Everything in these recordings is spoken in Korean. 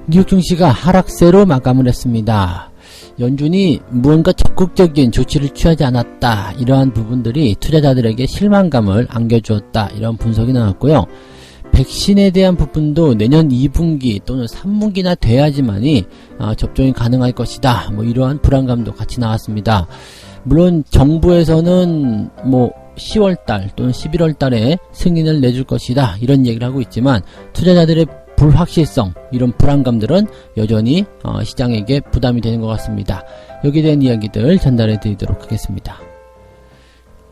뉴욕 증시가 하락세로 마감을 했습니다. 연준이 무언가 적극적인 조치를 취하지 않았다. 이러한 부분들이 투자자들에게 실망감을 안겨주었다. 이런 분석이 나왔고요. 백신에 대한 부분도 내년 2분기 또는 3분기나 돼야지만이 접종이 가능할 것이다. 이러한 불안감도 같이 나왔습니다. 물론 정부에서는 10월달 또는 11월달에 승인을 내줄 것이다. 이런 얘기를 하고 있지만 투자자들의 불확실성, 이런 불안감들은 여전히 시장에게 부담이 되는 것 같습니다. 여기에 대한 이야기들 전달해 드리도록 하겠습니다.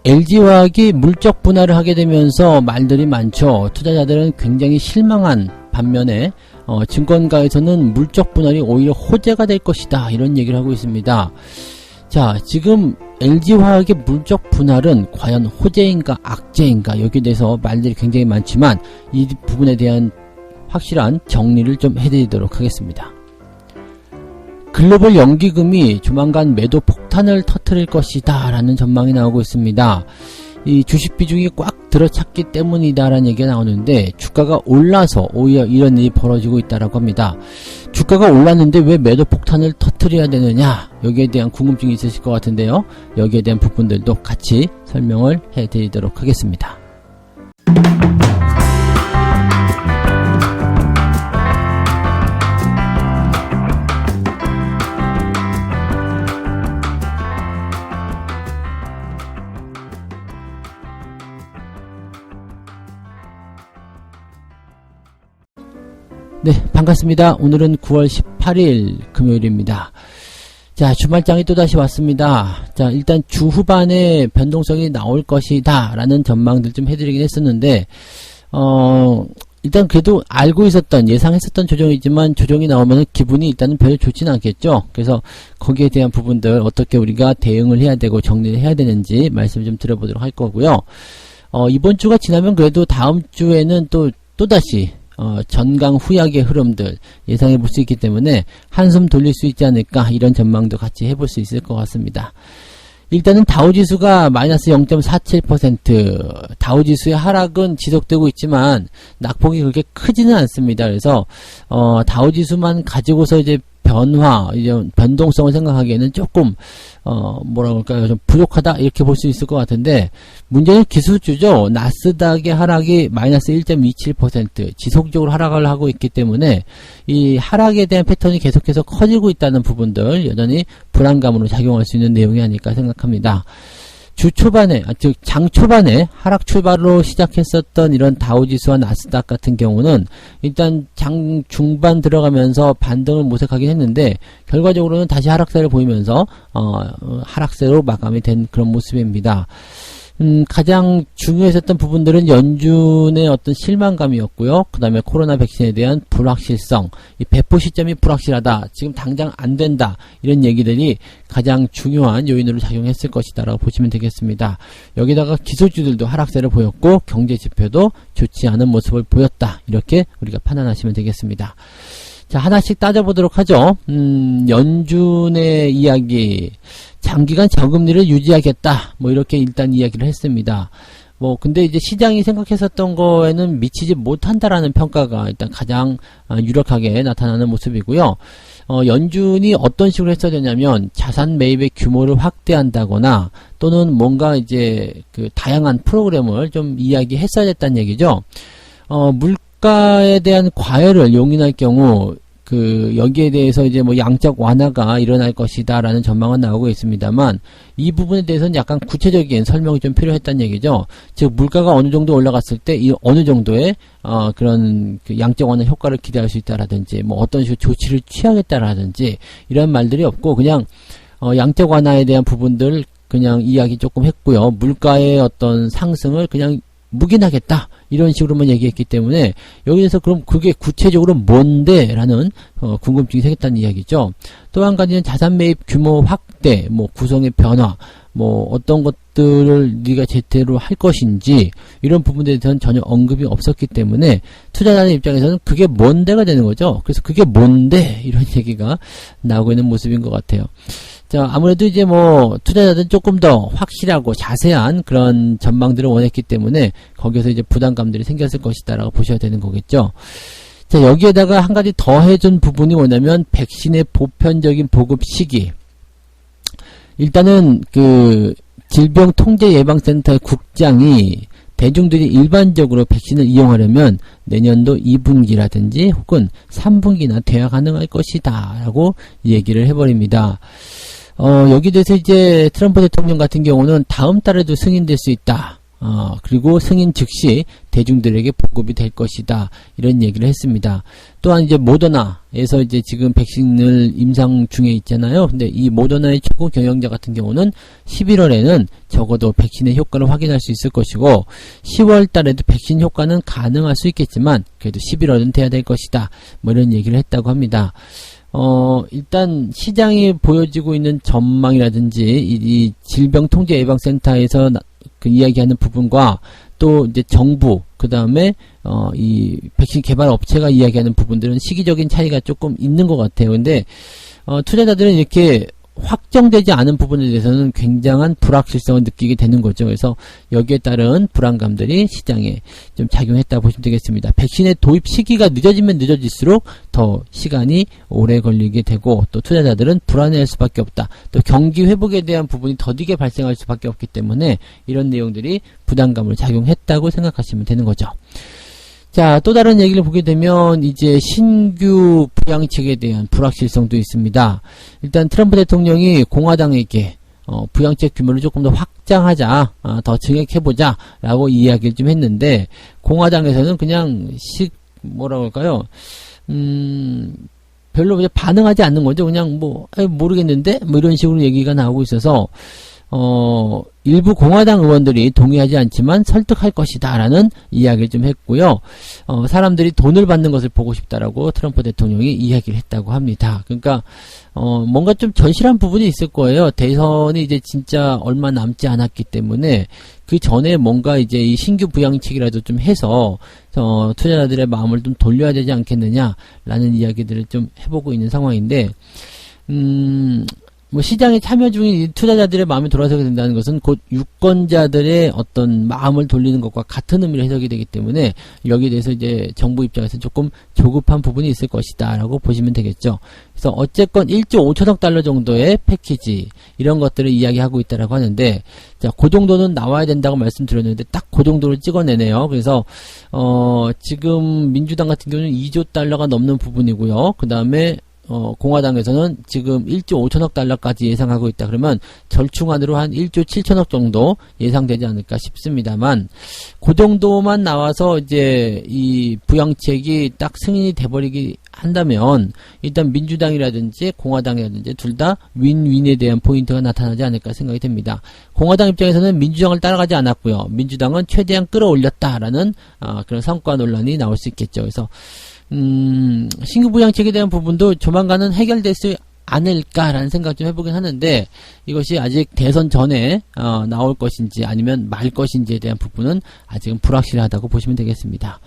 LG화학이 물적 분할을 하게 되면서 말들이 많죠. 투자자들은 굉장히 실망한 반면에 증권가에서는 물적 분할이 오히려 호재가 될 것이다. 이런 얘기를 하고 있습니다. 자, 지금 LG화학의 물적 분할은 과연 호재인가 악재인가, 여기에 대해서 말들이 굉장히 많지만 이 부분에 대한 확실한 정리를 좀 해드리도록 하겠습니다. 글로벌 연기금이 조만간 매도 폭탄을 터뜨릴 것이다 라는 전망이 나오고 있습니다. 이 주식 비중이 꽉 들어찼기 때문이다 라는 얘기가 나오는데, 주가가 올라서 오히려 이런 일이 벌어지고 있다라고 합니다. 주가가 올랐는데 왜 매도 폭탄을 터뜨려야 되느냐, 여기에 대한 궁금증이 있으실 것 같은데요. 여기에 대한 부분들도 같이 설명을 해드리도록 하겠습니다. 네, 반갑습니다. 오늘은 9월 18일 금요일입니다. 자, 주말장이 또다시 왔습니다. 자, 일단 주 후반에 변동성이 나올 것이다 라는 전망들 좀 해드리긴 했었는데, 일단 그래도 알고 있었던, 예상했었던 조정이지만 조정이 나오면 기분이 일단은 별로 좋지는 않겠죠. 그래서 거기에 대한 부분들 어떻게 우리가 대응을 해야 되고 정리를 해야 되는지 말씀을 좀 드려보도록 할 거고요. 이번 주가 지나면 그래도 다음 주에는 또다시 전강 후약의 흐름들 예상해 볼 수 있기 때문에 한숨 돌릴 수 있지 않을까, 이런 전망도 같이 해볼 수 있을 것 같습니다. 일단은 다우지수가 마이너스 0.47%, 다우지수의 하락은 지속되고 있지만 낙폭이 그렇게 크지는 않습니다. 그래서 다우지수만 가지고서 이제 변동성을 생각하기에는 조금 좀 부족하다, 이렇게 볼 수 있을 것 같은데, 문제는 기술주죠. 나스닥의 하락이 마이너스 1.27% 지속적으로 하락을 하고 있기 때문에 이 하락에 대한 패턴이 계속해서 커지고 있다는 부분들, 여전히 불안감으로 작용할 수 있는 내용이 아닐까 생각합니다. 주 초반에, 즉 장 초반에 하락 출발로 시작했었던 이런 다우지수와 나스닥 같은 경우는 일단 장 중반 들어가면서 반등을 모색하긴 했는데, 결과적으로는 다시 하락세를 보이면서 하락세로 마감이 된 그런 모습입니다. 가장 중요했었던 부분들은 연준의 어떤 실망감이었고요. 그 다음에 코로나 백신에 대한 불확실성, 이 배포 시점이 불확실하다, 지금 당장 안 된다, 이런 얘기들이 가장 중요한 요인으로 작용했을 것이다 라고 보시면 되겠습니다. 여기다가 기술주들도 하락세를 보였고 경제 지표도 좋지 않은 모습을 보였다, 이렇게 우리가 판단하시면 되겠습니다. 자, 하나씩 따져보도록 하죠. 연준의 이야기, 장기간 저금리를 유지하겠다, 이렇게 일단 이야기를 했습니다. 근데 이제 시장이 생각했었던 거에는 미치지 못한다라는 평가가 일단 가장 유력하게 나타나는 모습이고요. 연준이 어떤 식으로 했어야 되냐면, 자산 매입의 규모를 확대한다거나 또는 뭔가 이제 그 다양한 프로그램을 좀 이야기했어야 됐다는 얘기죠. 물가에 대한 과열을 용인할 경우 여기에 대해서 이제 양적 완화가 일어날 것이다 라는 전망은 나오고 있습니다만, 이 부분에 대해서는 약간 구체적인 설명이 좀 필요했다는 얘기죠. 즉 물가가 어느 정도 올라갔을 때 이 어느 정도의 그런 양적 완화 효과를 기대할 수 있다라든지, 어떤 식으로 조치를 취하겠다라든지, 이런 말들이 없고 그냥 양적 완화에 대한 부분들 그냥 이야기 조금 했고요. 물가의 어떤 상승을 그냥 묵인하겠다, 이런 식으로만 얘기했기 때문에 여기에서 그럼 그게 구체적으로 뭔데? 라는 궁금증이 생겼다는 이야기죠. 또 한 가지는 자산 매입 규모 확대, 구성의 변화, 어떤 것들을 네가 제대로 할 것인지, 이런 부분에 대해서는 전혀 언급이 없었기 때문에 투자자의 입장에서는 그게 뭔데가 되는 거죠. 그래서 그게 뭔데? 이런 얘기가 나오고 있는 모습인 것 같아요. 자, 아무래도 이제 투자자들은 조금 더 확실하고 자세한 그런 전망들을 원했기 때문에 거기서 이제 부담감들이 생겼을 것이다 라고 보셔야 되는 거겠죠. 자, 여기에다가 한 가지 더 해준 부분이 뭐냐면 백신의 보편적인 보급 시기. 일단은 그 질병통제예방센터의 국장이 대중들이 일반적으로 백신을 이용하려면 내년도 2분기라든지 혹은 3분기나 돼야 가능할 것이다 라고 얘기를 해버립니다. 여기 대해서 이제 트럼프 대통령 같은 경우는 다음 달에도 승인될 수 있다. 그리고 승인 즉시 대중들에게 보급이 될 것이다. 이런 얘기를 했습니다. 또한 이제 모더나에서 이제 지금 백신을 임상 중에 있잖아요. 근데 이 모더나의 최고 경영자 같은 경우는 11월에는 적어도 백신의 효과를 확인할 수 있을 것이고 10월 달에도 백신 효과는 가능할 수 있겠지만 그래도 11월은 돼야 될 것이다. 뭐 이런 얘기를 했다고 합니다. 일단 시장이 보여지고 있는 전망이라든지 이 질병통제예방센터에서 그 이야기하는 부분과 또 이제 정부 그 다음에 이 백신 개발 업체가 이야기하는 부분들은 시기적인 차이가 조금 있는 것 같아요. 근데 투자자들은 이렇게 확정되지 않은 부분에 대해서는 굉장한 불확실성을 느끼게 되는 거죠. 그래서 여기에 따른 불안감들이 시장에 좀 작용했다고 보시면 되겠습니다. 백신의 도입 시기가 늦어지면 늦어질수록 더 시간이 오래 걸리게 되고 또 투자자들은 불안해할 수밖에 없다. 또 경기 회복에 대한 부분이 더디게 발생할 수밖에 없기 때문에 이런 내용들이 부담감을 작용했다고 생각하시면 되는 거죠. 자, 또 다른 얘기를 보게 되면 이제 신규 부양책에 대한 불확실성도 있습니다. 일단 트럼프 대통령이 공화당에게 부양책 규모를 조금 더 확장하자, 더 증액해보자 라고 이야기를 좀 했는데 공화당에서는 그냥 뭐라고 할까요? 별로 이제 반응하지 않는 거죠. 그냥 모르겠는데 뭐 이런 식으로 얘기가 나오고 있어서 일부 공화당 의원들이 동의하지 않지만 설득할 것이다 라는 이야기를 좀 했고요. 사람들이 돈을 받는 것을 보고 싶다라고 트럼프 대통령이 이야기를 했다고 합니다. 그러니까 뭔가 좀 절실한 부분이 있을 거예요. 대선이 이제 진짜 얼마 남지 않았기 때문에 그 전에 뭔가 이제 이 신규 부양책이라도 좀 해서 투자자들의 마음을 좀 돌려야 되지 않겠느냐라는 이야기들을 좀 해보고 있는 상황인데 뭐 시장에 참여 중인 투자자들의 마음이 돌아서게 된다는 것은 곧 유권자들의 어떤 마음을 돌리는 것과 같은 의미로 해석이 되기 때문에 여기에 대해서 이제 정부 입장에서 조금 조급한 부분이 있을 것이다 라고 보시면 되겠죠. 그래서 어쨌건 1조 5천억 달러 정도의 패키지 이런 것들을 이야기하고 있다라고 하는데 자, 그 정도는 나와야 된다고 말씀드렸는데 딱 그 정도를 찍어내네요. 그래서 지금 민주당 같은 경우는 2조 달러가 넘는 부분이고요. 그 다음에 공화당에서는 지금 1조 5천억 달러까지 예상하고 있다. 그러면 절충안으로 한 1조 7천억 정도 예상되지 않을까 싶습니다만 그 정도만 나와서 이제 이 부양책이 딱 승인이 돼버리기 한다면 일단 민주당이라든지 공화당이라든지 둘 다 윈윈에 대한 포인트가 나타나지 않을까 생각이 됩니다. 공화당 입장에서는 민주당을 따라가지 않았고요. 민주당은 최대한 끌어올렸다라는 그런 성과 논란이 나올 수 있겠죠. 그래서 신규 부양책에 대한 부분도 조만간은 해결될 수 않을까라는 생각 좀 해보긴 하는데 이것이 아직 대선 전에 나올 것인지 아니면 말 것인지에 대한 부분은 아직은 불확실하다고 보시면 되겠습니다.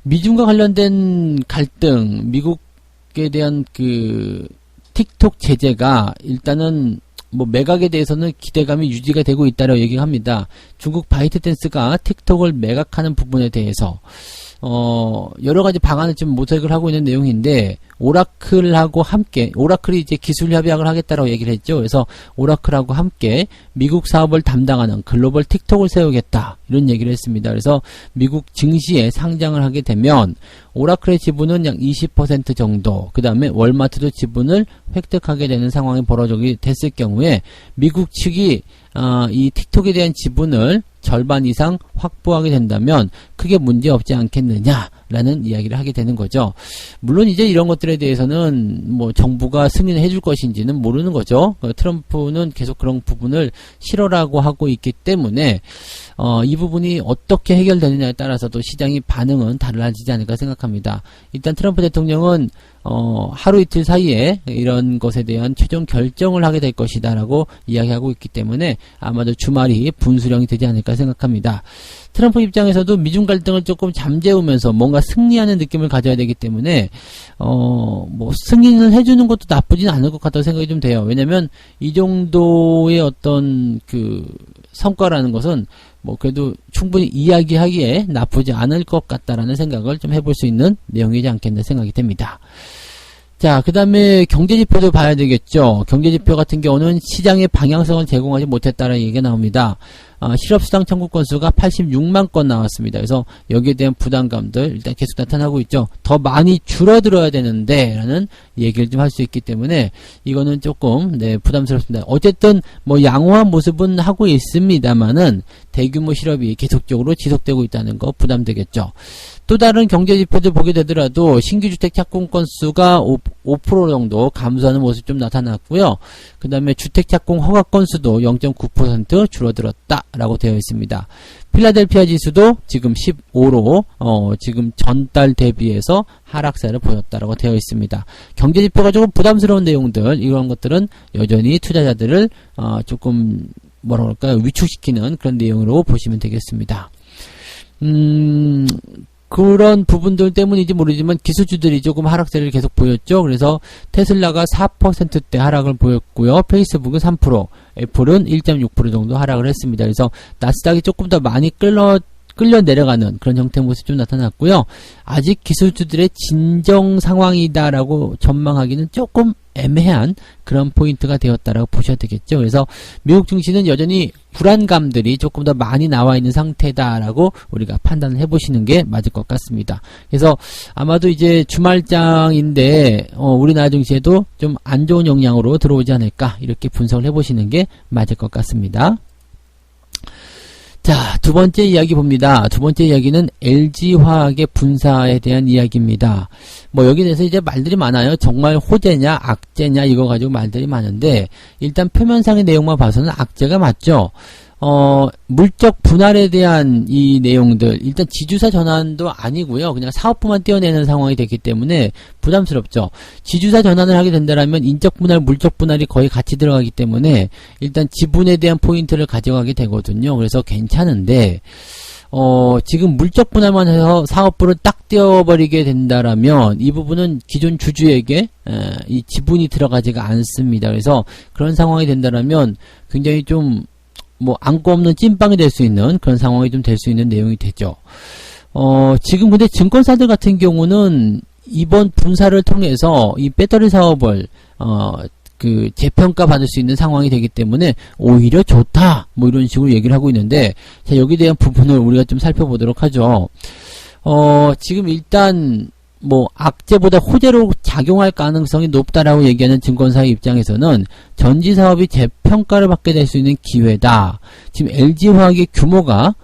미중과 관련된 갈등, 미국에 대한 그 틱톡 제재가 일단은 뭐 매각에 대해서는 기대감이 유지가 되고 있다라고 얘기합니다. 중국 바이트댄스가 틱톡을 매각하는 부분에 대해서 여러 가지 방안을 지금 모색을 하고 있는 내용인데, 오라클하고 함께, 오라클이 이제 기술 협약을 하겠다라고 얘기를 했죠. 그래서 오라클하고 함께 미국 사업을 담당하는 글로벌 틱톡을 세우겠다. 이런 얘기를 했습니다. 그래서 미국 증시에 상장을 하게 되면, 오라클의 지분은 약 20% 정도, 그 다음에 월마트도 지분을 획득하게 되는 상황이 벌어지게 됐을 경우에, 미국 측이 이 틱톡에 대한 지분을 절반 이상 확보하게 된다면 크게 문제 없지 않겠느냐라는 이야기를 하게 되는 거죠. 물론 이제 이런 것들에 대해서는 뭐 정부가 승인을 해줄 것인지는 모르는 거죠. 트럼프는 계속 그런 부분을 싫어라고 하고 있기 때문에 이 부분이 어떻게 해결되느냐에 따라서도 시장의 반응은 달라지지 않을까 생각합니다. 일단 트럼프 대통령은 하루 이틀 사이에 이런 것에 대한 최종 결정을 하게 될 것이다 라고 이야기하고 있기 때문에 아마도 주말이 분수령이 되지 않을까 생각합니다. 트럼프 입장에서도 미중 갈등을 조금 잠재우면서 뭔가 승리하는 느낌을 가져야 되기 때문에 뭐 승인을 해주는 것도 나쁘진 않을 것 같다고 생각이 좀 돼요. 왜냐면 이 정도의 어떤 그 성과라는 것은 뭐 그래도 충분히 이야기하기에 나쁘지 않을 것 같다라는 생각을 좀 해볼 수 있는 내용이지 않겠나 생각이 됩니다. 자, 그 다음에 경제지표도 봐야 되겠죠. 경제지표 같은 경우는 시장의 방향성을 제공하지 못했다는 얘기가 나옵니다. 실업수당 청구 건수가 86만 건 나왔습니다. 그래서 여기에 대한 부담감들 일단 계속 나타나고 있죠. 더 많이 줄어들어야 되는데 라는 얘기를 좀 할 수 있기 때문에 이거는 조금 부담스럽습니다. 어쨌든 뭐 양호한 모습은 하고 있습니다만은 대규모 실업이 계속적으로 지속되고 있다는 거 부담되겠죠. 또 다른 경제지표들 보게 되더라도 신규주택 착공 건수가 5% 정도 감소하는 모습 좀 나타났고요. 그 다음에 주택 착공 허가 건수도 0.9% 줄어들었다라고 되어 있습니다. 필라델피아 지수도 지금 15로 지금 전달 대비해서 하락세를 보였다라고 되어 있습니다. 경제지표가 조금 부담스러운 내용들, 이런 것들은 여전히 투자자들을 조금 뭐라 그럴까요? 위축시키는 그런 내용으로 보시면 되겠습니다. 그런 부분들 때문인지 모르지만 기술주들이 조금 하락세를 계속 보였죠. 그래서 테슬라가 4%대 하락을 보였고요. 페이스북은 3%, 애플은 1.6% 정도 하락을 했습니다. 그래서 나스닥이 조금 더 많이 끌려 내려가는 그런 형태의 모습이 좀 나타났고요. 아직 기술주들의 진정 상황이다라고 전망하기는 조금 애매한 그런 포인트가 되었다라고 보셔야 되겠죠. 그래서 미국 증시는 여전히 불안감들이 조금 더 많이 나와 있는 상태다라고 우리가 판단을 해보시는 게 맞을 것 같습니다. 그래서 아마도 이제 주말장인데 우리나라 증시에도 좀 안 좋은 영향으로 들어오지 않을까 이렇게 분석을 해보시는 게 맞을 것 같습니다. 자, 두 번째 이야기 봅니다. 두 번째 이야기는 LG화학의 분사에 대한 이야기입니다. 뭐 여기에 대해서 이제 말들이 많아요. 정말 호재냐 악재냐 이거 가지고 말들이 많은데 일단 표면상의 내용만 봐서는 악재가 맞죠. 물적 분할에 대한 이 내용들, 일단 지주사 전환도 아니고요. 그냥 사업부만 떼어내는 상황이 됐기 때문에 부담스럽죠. 지주사 전환을 하게 된다면 인적 분할, 물적 분할이 거의 같이 들어가기 때문에 일단 지분에 대한 포인트를 가져가게 되거든요. 그래서 괜찮은데 지금 물적 분할만 해서 사업부를 딱 떼어버리게 된다라면 이 부분은 기존 주주에게 이 지분이 들어가지가 않습니다. 그래서 그런 상황이 된다라면 굉장히 좀 안고 없는 찐빵이 될 수 있는 그런 상황이 좀 될 수 있는 내용이 되죠. 지금 근데 증권사들 같은 경우는 이번 분사를 통해서 이 배터리 사업을, 재평가 받을 수 있는 상황이 되기 때문에 오히려 좋다! 뭐 이런 식으로 얘기를 하고 있는데, 자, 여기에 대한 부분을 우리가 좀 살펴보도록 하죠. 지금 일단, 악재보다 호재로 작용할 가능성이 높다라고 얘기하는 증권사의 입장에서는 전지 사업이 재평가를 받게 될 수 있는 기회다. 지금 LG화학의 규모가,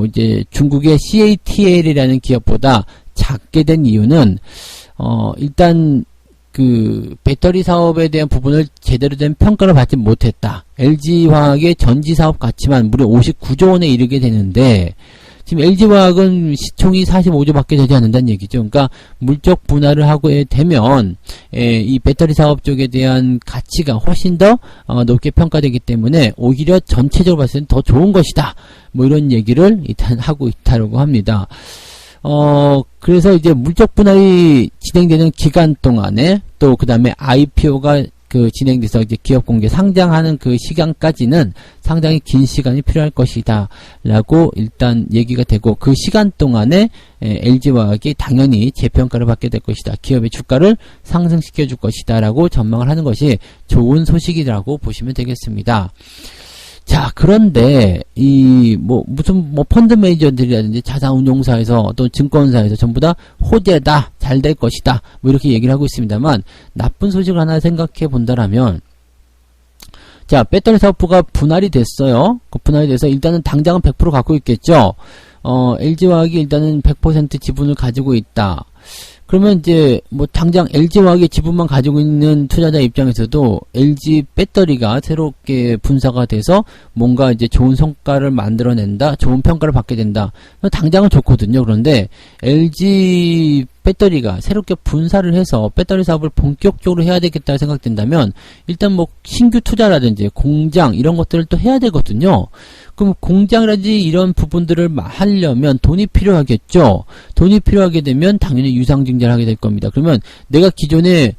이제 중국의 CATL이라는 기업보다 작게 된 이유는, 일단, 배터리 사업에 대한 부분을 제대로 된 평가를 받지 못했다. LG화학의 전지 사업 가치만 무려 59조 원에 이르게 되는데, 지금 LG화학은 시총이 45조밖에 되지 않는다는 얘기죠. 그러니까 물적 분할을 하게 되면 이 배터리 사업 쪽에 대한 가치가 훨씬 더 높게 평가되기 때문에 오히려 전체적으로 봤을 때 더 좋은 것이다. 뭐 이런 얘기를 일단 하고 있다고 합니다. 그래서 이제 물적 분할이 진행되는 기간 동안에 또 그 다음에 IPO가 진행돼서 이제 기업 공개 상장하는 그 시간까지는 상당히 긴 시간이 필요할 것이다 라고 일단 얘기가 되고, 그 시간 동안에 LG화학이 당연히 재평가를 받게 될 것이다, 기업의 주가를 상승시켜 줄 것이다 라고 전망을 하는 것이 좋은 소식이라고 보시면 되겠습니다. 자, 그런데 무슨 펀드 매니저들이라든지 자산운용사에서 또 증권사에서 전부 다 호재다, 잘 될 것이다, 뭐 이렇게 얘기를 하고 있습니다만, 나쁜 소식을 하나 생각해 본다라면, 자, 배터리 사업부가 분할이 됐어요. 분할이 돼서 일단은 당장은 100% 갖고 있겠죠. LG화학이 일단은 100% 지분을 가지고 있다. 그러면 이제 당장 LG화학의 지분만 가지고 있는 투자자 입장에서도 LG 배터리가 새롭게 분사가 돼서 뭔가 이제 좋은 성과를 만들어낸다, 좋은 평가를 받게 된다. 당장은 좋거든요. 그런데 LG 배터리가 새롭게 분사를 해서 배터리 사업을 본격적으로 해야 되겠다 생각된다면 일단 신규 투자라든지 공장 이런 것들을 또 해야 되거든요. 그럼 공장이라든지 이런 부분들을 하려면 돈이 필요하겠죠. 돈이 필요하게 되면 당연히 유상증자를 하게 될 겁니다. 그러면 내가 기존에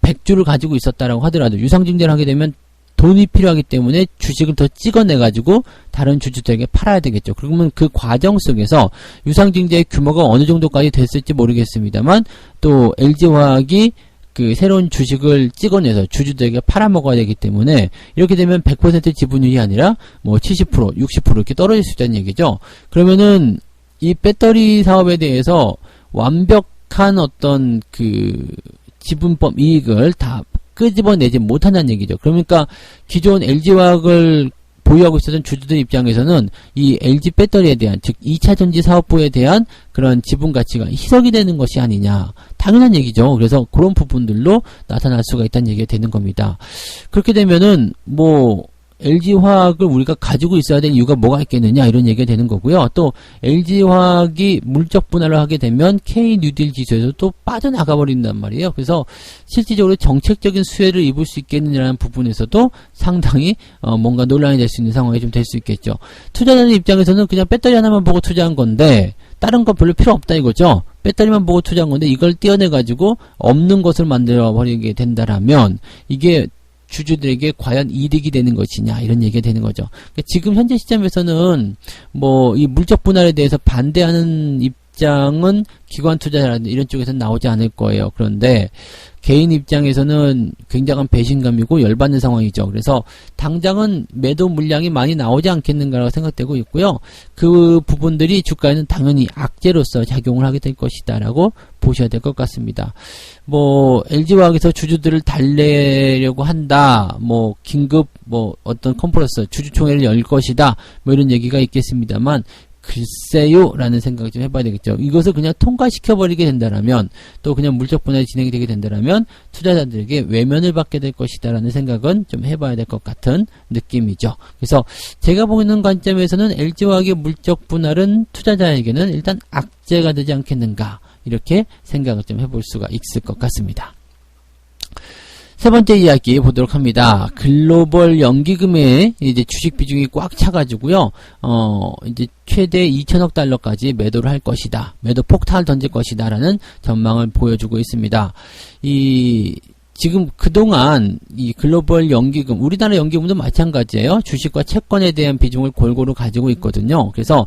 100주를 가지고 있었다라고 하더라도 유상증자를 하게 되면 돈이 필요하기 때문에 주식을 더 찍어내가지고 다른 주주들에게 팔아야 되겠죠. 그러면 그 과정 속에서 유상증자의 규모가 어느 정도까지 됐을지 모르겠습니다만 또 LG화학이 그 새로운 주식을 찍어내서 주주들에게 팔아먹어야 되기 때문에 이렇게 되면 100% 지분율이 아니라 뭐 70%, 60% 이렇게 떨어질 수 있다는 얘기죠. 그러면은 이 배터리 사업에 대해서 완벽한 어떤 그 지분법 이익을 다 끄집어내지 못한다는 얘기죠. 그러니까 기존 LG화학을 보유하고 있었던 주주들 입장에서는 이 LG 배터리에 대한, 즉 2차전지 사업부에 대한 그런 지분 가치가 희석이 되는 것이 아니냐. 당연한 얘기죠. 그래서 그런 부분들로 나타날 수가 있다는 얘기가 되는 겁니다. 그렇게 되면은 뭐 LG화학을 우리가 가지고 있어야 될 이유가 뭐가 있겠느냐, 이런 얘기가 되는 거고요. 또 LG화학이 물적 분할을 하게 되면 K뉴딜 지수에서 또 빠져나가 버린단 말이에요. 그래서 실질적으로 정책적인 수혜를 입을 수 있겠느냐는 부분에서도 상당히 뭔가 논란이 될 수 있는 상황이 좀 될 수 있겠죠. 투자자들 입장에서는 그냥 배터리 하나만 보고 투자한 건데 다른 건 별로 필요 없다 이거죠. 배터리만 보고 투자한 건데 이걸 떼어내 가지고 없는 것을 만들어 버리게 된다라면 이게 주주들에게 과연 이득이 되는 것이냐, 이런 얘기가 되는 거죠. 그러니까 지금 현재 시점에서는 뭐 이 물적 분할에 대해서 반대하는 입장은 기관 투자자라든지 이런 쪽에서는 나오지 않을 거예요. 그런데 개인 입장에서는 굉장한 배신감이고 열받는 상황이죠. 그래서 당장은 매도 물량이 많이 나오지 않겠는가라고 생각되고 있고요. 그 부분들이 주가에는 당연히 악재로서 작용을 하게 될 것이다라고 보셔야 될 것 같습니다. 뭐 LG화학에서 주주들을 달래려고 한다, 뭐 긴급 뭐 어떤 컨퍼런스 주주총회를 열 것이다, 뭐 이런 얘기가 있겠습니다만 글쎄요 라는 생각을 좀 해봐야 되겠죠. 이것을 그냥 통과시켜버리게 된다라면, 또 그냥 물적 분할이 진행이 되게 된다라면 투자자들에게 외면을 받게 될 것이다 라는 생각은 좀 해봐야 될 것 같은 느낌이죠. 그래서 제가 보는 관점에서는 LG화학의 물적 분할은 투자자에게는 일단 악재가 되지 않겠는가, 이렇게 생각을 좀 해볼 수가 있을 것 같습니다. 세 번째 이야기 보도록 합니다. 글로벌 연기금의 이제 주식 비중이 꽉 차가지고요, 이제 최대 2천억 달러까지 매도를 할 것이다. 매도 폭탄을 던질 것이다. 라는 전망을 보여주고 있습니다. 지금 그동안 이 글로벌 연기금, 우리나라 연기금도 마찬가지예요. 주식과 채권에 대한 비중을 골고루 가지고 있거든요. 그래서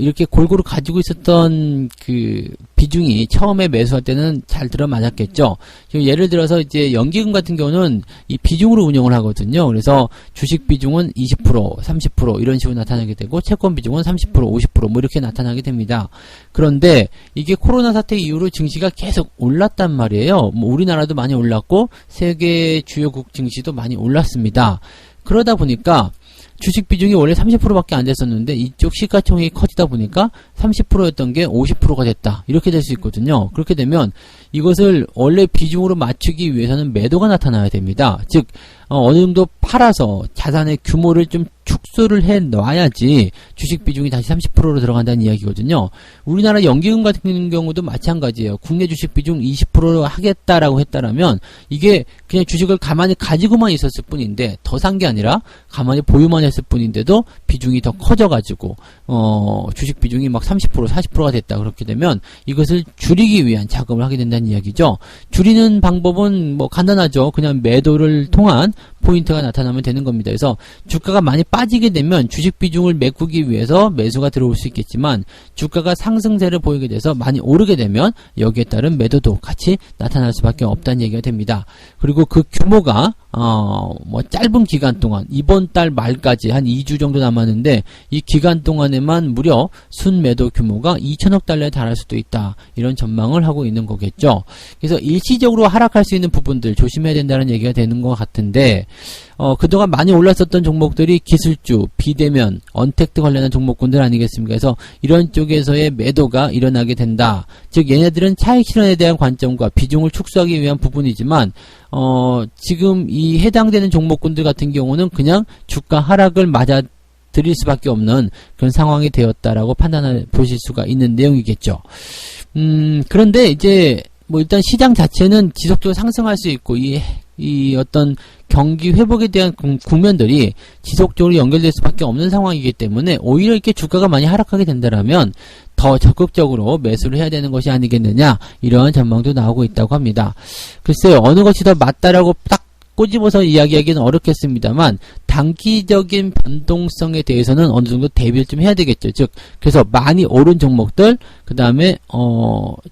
이렇게 골고루 가지고 있었던 그 비중이 처음에 매수할 때는 잘 들어맞았겠죠. 예를 들어서 이제 연기금 같은 경우는 이 비중으로 운영을 하거든요. 그래서 주식 비중은 20%, 30% 이런 식으로 나타나게 되고 채권 비중은 30%, 50% 뭐 이렇게 나타나게 됩니다. 그런데 이게 코로나 사태 이후로 증시가 계속 올랐단 말이에요. 뭐 우리나라도 많이 올랐고 세계 주요국 증시도 많이 올랐습니다. 그러다 보니까 주식 비중이 원래 30%밖에 안 됐었는데 이쪽 시가총액이 커지다 보니까 30%였던 게 50%가 됐다. 이렇게 될 수 있거든요. 그렇게 되면 이것을 원래 비중으로 맞추기 위해서는 매도가 나타나야 됩니다. 즉 어느 정도 팔아서 자산의 규모를 좀 축소를 해 놔야지 주식 비중이 다시 30%로 들어간다는 이야기거든요. 우리나라 연기금 같은 경우도 마찬가지예요. 국내 주식 비중 20% 하겠다라고 했다라면 이게 그냥 주식을 가만히 가지고만 있었을 뿐인데, 더 산 게 아니라 가만히 보유만 했을 뿐인데도 비중이 더 커져가지고 주식 비중이 막 30%, 40%가 됐다. 그렇게 되면 이것을 줄이기 위한 작업을 하게 된다는 이야기죠. 줄이는 방법은 뭐 간단하죠. 그냥 매도를 통한 포인트가 나타나면 되는 겁니다. 그래서 주가가 많이 빠지게 되면 주식 비중을 메꾸기 위해서 매수가 들어올 수 있겠지만, 주가가 상승세를 보이게 돼서 많이 오르게 되면 여기에 따른 매도도 같이 나타날 수밖에 없다는 얘기가 됩니다. 그리고 그 규모가 뭐 짧은 기간 동안, 이번 달 말까지 한 2주 정도 남았는데 이 기간 동안에만 무려 순매도 규모가 2천억 달러에 달할 수도 있다. 이런 전망을 하고 있는 거겠죠. 그래서 일시적으로 하락할 수 있는 부분들 조심해야 된다는 얘기가 되는 것 같은데, 그동안 많이 올랐었던 종목들이 기술주, 비대면, 언택트 관련한 종목군들 아니겠습니까? 그래서 이런 쪽에서의 매도가 일어나게 된다. 즉 얘네들은 차익 실현에 대한 관점과 비중을 축소하기 위한 부분이지만 지금 이 해당되는 종목군들 같은 경우는 그냥 주가 하락을 맞아 드릴 수밖에 없는 그런 상황이 되었다라고 판단해 보실 수가 있는 내용이겠죠. 그런데 이제 뭐 일단 시장 자체는 지속적으로 상승할 수 있고 이 어떤 경기 회복에 대한 국면들이 지속적으로 연결될 수밖에 없는 상황이기 때문에 오히려 이렇게 주가가 많이 하락하게 된다라면 더 적극적으로 매수를 해야 되는 것이 아니겠느냐, 이런 전망도 나오고 있다고 합니다. 글쎄요, 어느 것이 더 맞다라고 딱 꼬집어서 이야기하기는 어렵겠습니다만 단기적인 변동성에 대해서는 어느 정도 대비를 좀 해야 되겠죠. 즉 그래서 많이 오른 종목들, 그 다음에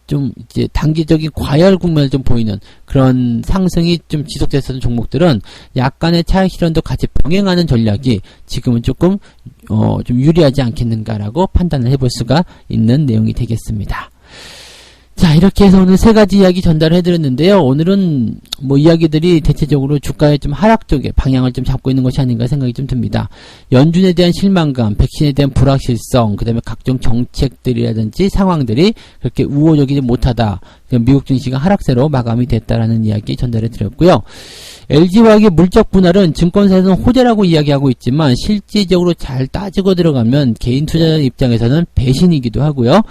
좀 이제 단기적인 과열 국면을 좀 보이는 그런 상승이 좀 지속됐었던 종목들은 약간의 차익 실현도 같이 병행하는 전략이 지금은 조금 좀 유리하지 않겠는가라고 판단을 해볼 수가 있는 내용이 되겠습니다. 자, 이렇게 해서 오늘 세 가지 이야기 전달을 해드렸는데요. 오늘은 뭐 이야기들이 대체적으로 주가의 좀 하락 쪽에 방향을 좀 잡고 있는 것이 아닌가 생각이 좀 듭니다. 연준에 대한 실망감, 백신에 대한 불확실성, 그 다음에 각종 정책들이라든지 상황들이 그렇게 우호적이지 못하다. 미국 증시가 하락세로 마감이 됐다라는 이야기 전달해 드렸고요. LG화학의 물적 분할은 증권사에서는 호재라고 이야기하고 있지만 실질적으로 잘 따지고 들어가면 개인 투자자 입장에서는 배신이기도 하고요.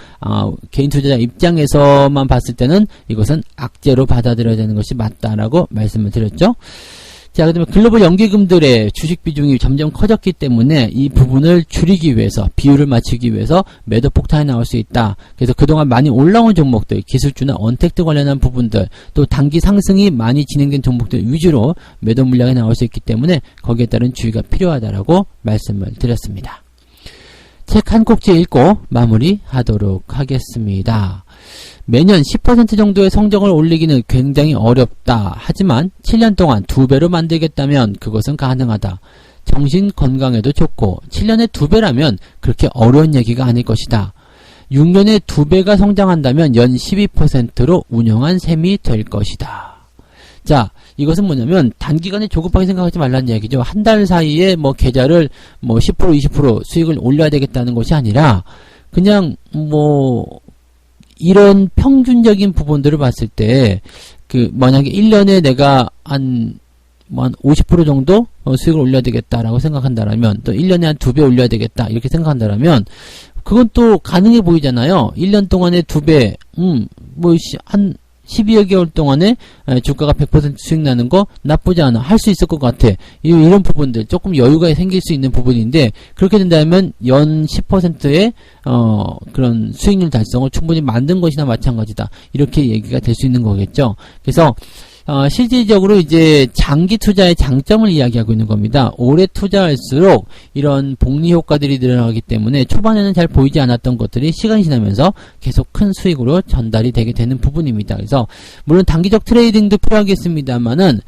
개인 투자자 입장에서만 봤을 때는 이것은 악재로 받아들여야 되는 것이 맞다라고 말씀을 드렸죠. 자, 그 다음에 글로벌 연기금들의 주식 비중이 점점 커졌기 때문에 이 부분을 줄이기 위해서, 비율을 맞추기 위해서 매도 폭탄이 나올 수 있다. 그래서 그동안 많이 올라온 종목들, 기술주나 언택트 관련한 부분들, 또 단기 상승이 많이 진행된 종목들 위주로 매도 물량이 나올 수 있기 때문에 거기에 따른 주의가 필요하다라고 말씀을 드렸습니다. 책 한 꼭지 읽고 마무리하도록 하겠습니다. 매년 10% 정도의 성적을 올리기는 굉장히 어렵다. 하지만 7년 동안 2배로 만들겠다면 그것은 가능하다. 정신 건강에도 좋고 7년에 2배라면 그렇게 어려운 얘기가 아닐 것이다. 6년에 2배가 성장한다면 연 12%로 운영한 셈이 될 것이다. 자, 이것은 뭐냐면 단기간에 조급하게 생각하지 말라는 이야기죠. 한 달 사이에 뭐 계좌를 뭐 10% 20% 수익을 올려야 되겠다는 것이 아니라 그냥 뭐 이런 평균적인 부분들을 봤을 때, 만약에 1년에 내가 한 50% 정도 수익을 올려야 되겠다라고 생각한다라면, 또 1년에 한 2배 올려야 되겠다, 이렇게 생각한다라면, 그건 또 가능해 보이잖아요. 1년 동안에 2배, 한 12여 개월 동안에 주가가 100% 수익 나는 거 나쁘지 않아. 할 수 있을 것 같아. 이런 부분들 조금 여유가 생길 수 있는 부분인데 그렇게 된다면 연 10%의 그런 수익률 달성을 충분히 만든 것이나 마찬가지다. 이렇게 얘기가 될 수 있는 거겠죠. 그래서 실질적으로 이제 장기 투자의 장점을 이야기하고 있는 겁니다. 오래 투자할수록 이런 복리 효과들이 늘어나기 때문에 초반에는 잘 보이지 않았던 것들이 시간이 지나면서 계속 큰 수익으로 전달이 되게 되는 부분입니다. 그래서 물론 단기적 트레이딩도 필요하겠습니다만은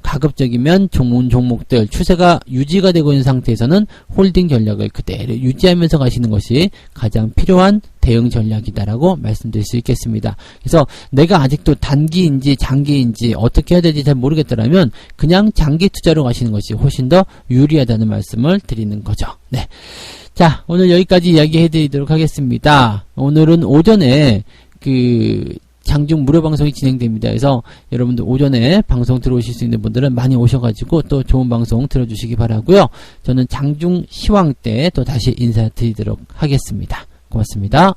가급적이면 좋은 종목들 추세가 유지가 되고 있는 상태에서는 홀딩 전략을 그대로 유지하면서 가시는 것이 가장 필요한 대응 전략이다라고 말씀드릴 수 있겠습니다. 그래서 내가 아직도 단기인지 장기인지 어떻게 해야 될지 잘 모르겠더라면 그냥 장기 투자로 가시는 것이 훨씬 더 유리하다는 말씀을 드리는 거죠. 네. 자, 오늘 여기까지 이야기해 드리도록 하겠습니다. 오늘은 오전에 장중 무료 방송이 진행됩니다. 그래서 여러분들 오전에 방송 들어오실 수 있는 분들은 많이 오셔가지고 또 좋은 방송 들어주시기 바라고요. 저는 장중 시황 때 또 다시 인사드리도록 하겠습니다. 고맙습니다.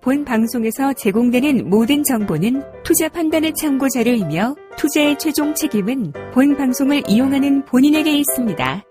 본 방송에서 제공되는 모든 정보는 투자 판단의 참고 자료이며 투자의 최종 책임은 본 방송을 이용하는 본인에게 있습니다.